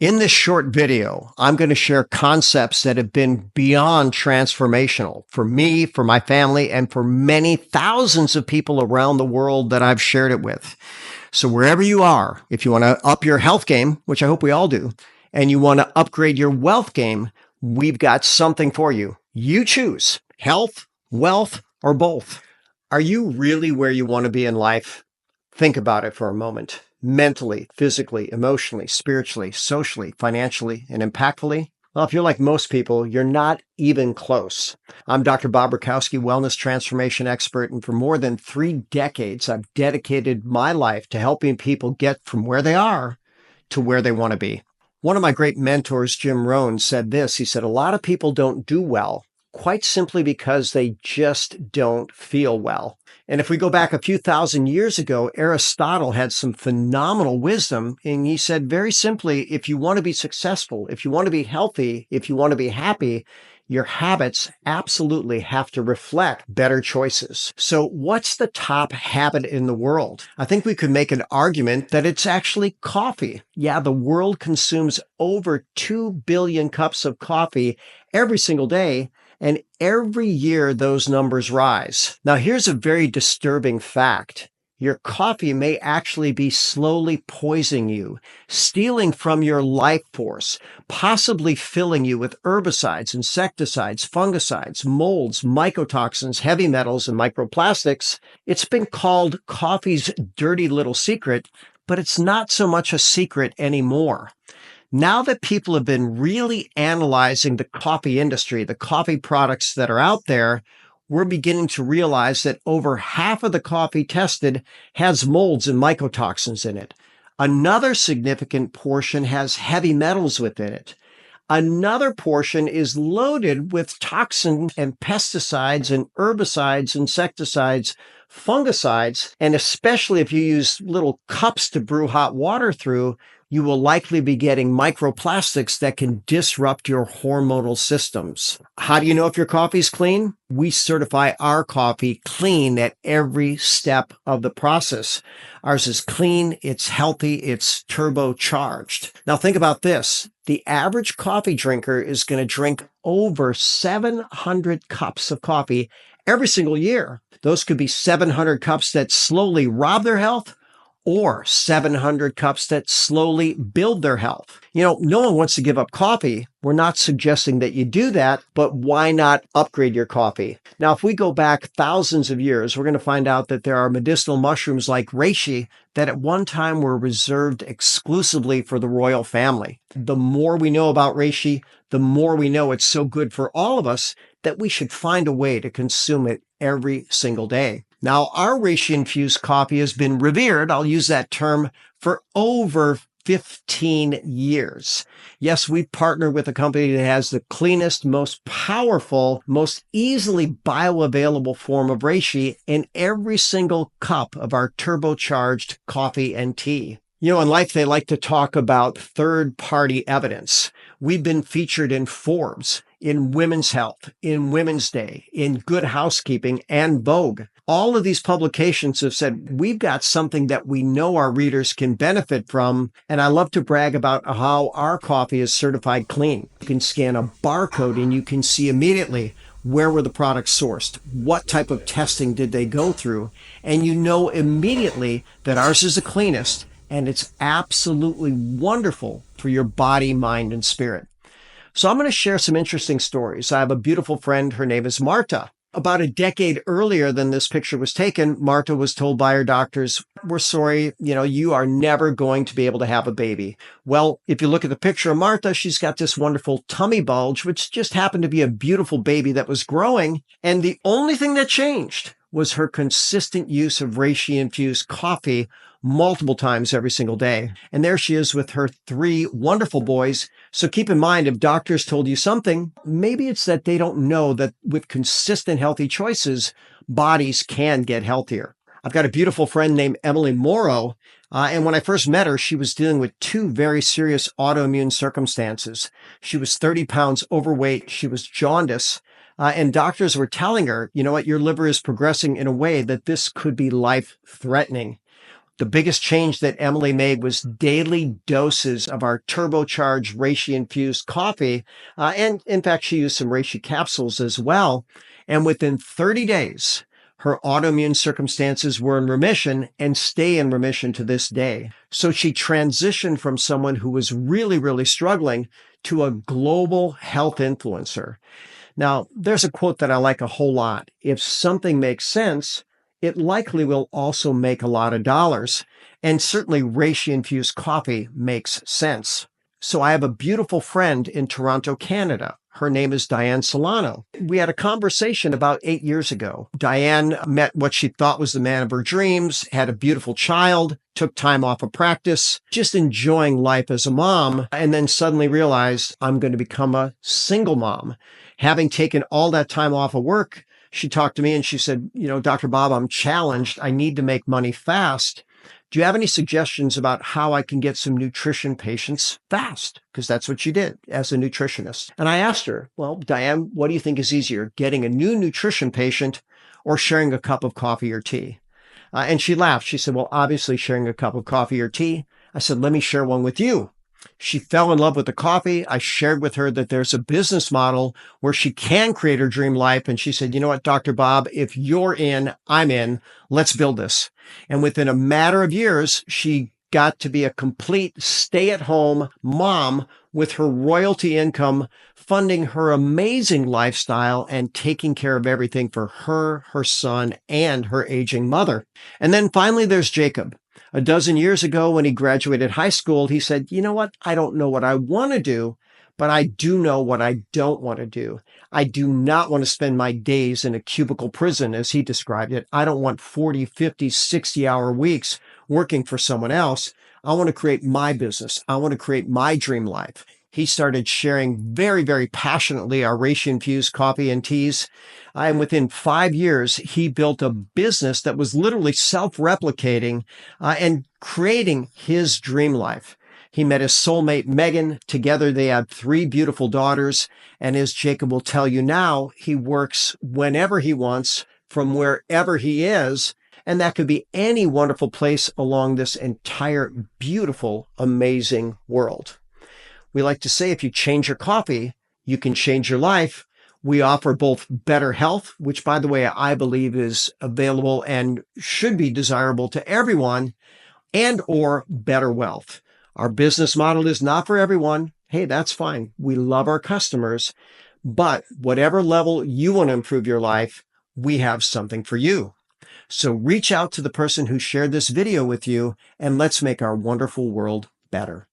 In this short video, I'm going to share concepts that have been beyond transformational for me, for my family, and for many thousands of people around the world that I've shared it with. So wherever you are, if you want to up your health game, which I hope we all do, and you want to upgrade your wealth game, we've got something for you. You choose health, wealth, or both. Are you really where you want to be in life? Think about it for a moment. Mentally, physically, emotionally, spiritually, socially, financially, and impactfully? Well, if you're like most people, you're not even close. I'm Dr. Bob Rakowski, wellness transformation expert, and for more than 3 decades, I've dedicated my life to helping people get from where they are to where they want to be. One of my great mentors, Jim Rohn, said this. He said, a lot of people don't do well quite simply because they just don't feel well. And if we go back a few thousand years ago, Aristotle had some phenomenal wisdom. And he said very simply, if you want to be successful, if you want to be healthy, if you want to be happy, your habits absolutely have to reflect better choices. So what's the top habit in the world? I think we could make an argument that it's actually coffee. Yeah, the world consumes over 2 billion cups of coffee every single day. And every year, those numbers rise. Now, here's a very disturbing fact. Your coffee may actually be slowly poisoning you, stealing from your life force, possibly filling you with herbicides, insecticides, fungicides, molds, mycotoxins, heavy metals, and microplastics. It's been called coffee's dirty little secret, but it's not so much a secret anymore. Now that people have been really analyzing the coffee industry, the coffee products that are out there, we're beginning to realize that over half of the coffee tested has molds and mycotoxins in it. Another significant portion has heavy metals within it. Another portion is loaded with toxins and pesticides and herbicides, insecticides, fungicides, and especially if you use little cups to brew hot water through, you will likely be getting microplastics that can disrupt your hormonal systems. How do you know if your coffee's clean? We certify our coffee clean at every step of the process. Ours is clean, it's healthy, it's turbocharged. Now think about this. The average coffee drinker is going to drink over 700 cups of coffee every single year. Those could be 700 cups that slowly rob their health, or 700 cups that slowly build their health. You know, no one wants to give up coffee. We're not suggesting that you do that, but why not upgrade your coffee? Now, if we go back thousands of years, we're going to find out that there are medicinal mushrooms like reishi that at one time were reserved exclusively for the royal family. The more we know about reishi, the more we know it's so good for all of us that we should find a way to consume it every single day. Now, our reishi-infused coffee has been revered, I'll use that term, for over 15 years. Yes, we partner with a company that has the cleanest, most powerful, most easily bioavailable form of reishi in every single cup of our turbocharged coffee and tea. You know, in life, they like to talk about third-party evidence. We've been featured in Forbes, in Women's Health, in Women's Day, in Good Housekeeping, and Vogue. All of these publications have said, we've got something that we know our readers can benefit from. And I love to brag about how our coffee is certified clean. You can scan a barcode and you can see immediately where were the products sourced, what type of testing did they go through, and you know immediately that ours is the cleanest, and it's absolutely wonderful for your body, mind, and spirit. So I'm going to share some interesting stories. I have a beautiful friend. Her name is Marta. About a decade earlier than this picture was taken, Marta was told by her doctors, we're sorry, you are never going to be able to have a baby. Well, if you look at the picture of Marta, she's got this wonderful tummy bulge, which just happened to be a beautiful baby that was growing. And the only thing that changed was her consistent use of reishi-infused coffee multiple times every single day. And there she is with her 3 wonderful boys. So keep in mind, if doctors told you something, maybe it's that they don't know that with consistent healthy choices, bodies can get healthier. I've got a beautiful friend named Emily Morrow. And when I first met her, she was dealing with 2 very serious autoimmune circumstances. She was 30 pounds overweight. She was jaundice. And doctors were telling her, you know what, your liver is progressing in a way that this could be life-threatening. The biggest change that Emily made was daily doses of our turbocharged reishi-infused coffee. And in fact, she used some reishi capsules as well. And within 30 days, her autoimmune circumstances were in remission and stay in remission to this day. So she transitioned from someone who was really, really struggling to a global health influencer. Now, there's a quote that I like a whole lot. If something makes sense, it likely will also make a lot of dollars. And certainly reishi-infused coffee makes sense. So I have a beautiful friend in Toronto, Canada. Her name is Diane Solano. We had a conversation about 8 years ago. Diane met what she thought was the man of her dreams, had a beautiful child, took time off of practice, just enjoying life as a mom, and then suddenly realized, I'm going to become a single mom. Having taken all that time off of work, she talked to me and she said, Dr. Bob, I'm challenged. I need to make money fast. Do you have any suggestions about how I can get some nutrition patients fast? Because that's what she did as a nutritionist. And I asked her, well, Diane, what do you think is easier, getting a new nutrition patient or sharing a cup of coffee or tea? And she laughed. She said, well, obviously sharing a cup of coffee or tea. I said, let me share one with you. She fell in love with the coffee. I shared with her that there's a business model where she can create her dream life. And she said, you know what, Dr. Bob, if you're in, I'm in. Let's build this. And within a matter of years, she got to be a complete stay-at-home mom with her royalty income, funding her amazing lifestyle and taking care of everything for her, her son, and her aging mother. And then finally, there's Jacob. A dozen years ago, when he graduated high school, he said, you know what? I don't know what I want to do, but I do know what I don't want to do. I do not want to spend my days in a cubicle prison, as he described it. I don't want 40, 50, 60-hour weeks working for someone else. I want to create my business. I want to create my dream life. He started sharing very, very passionately our reishi-infused coffee and teas. And within 5 years, he built a business that was literally self-replicating and creating his dream life. He met his soulmate, Megan. Together, they had 3 beautiful daughters. And as Jacob will tell you now, he works whenever he wants, from wherever he is. And that could be any wonderful place along this entire beautiful, amazing world. We like to say, if you change your coffee, you can change your life. We offer both better health, which, by the way, I believe is available and should be desirable to everyone, and or better wealth. Our business model is not for everyone. Hey, that's fine. We love our customers, but whatever level you want to improve your life, we have something for you. So reach out to the person who shared this video with you, and let's make our wonderful world better.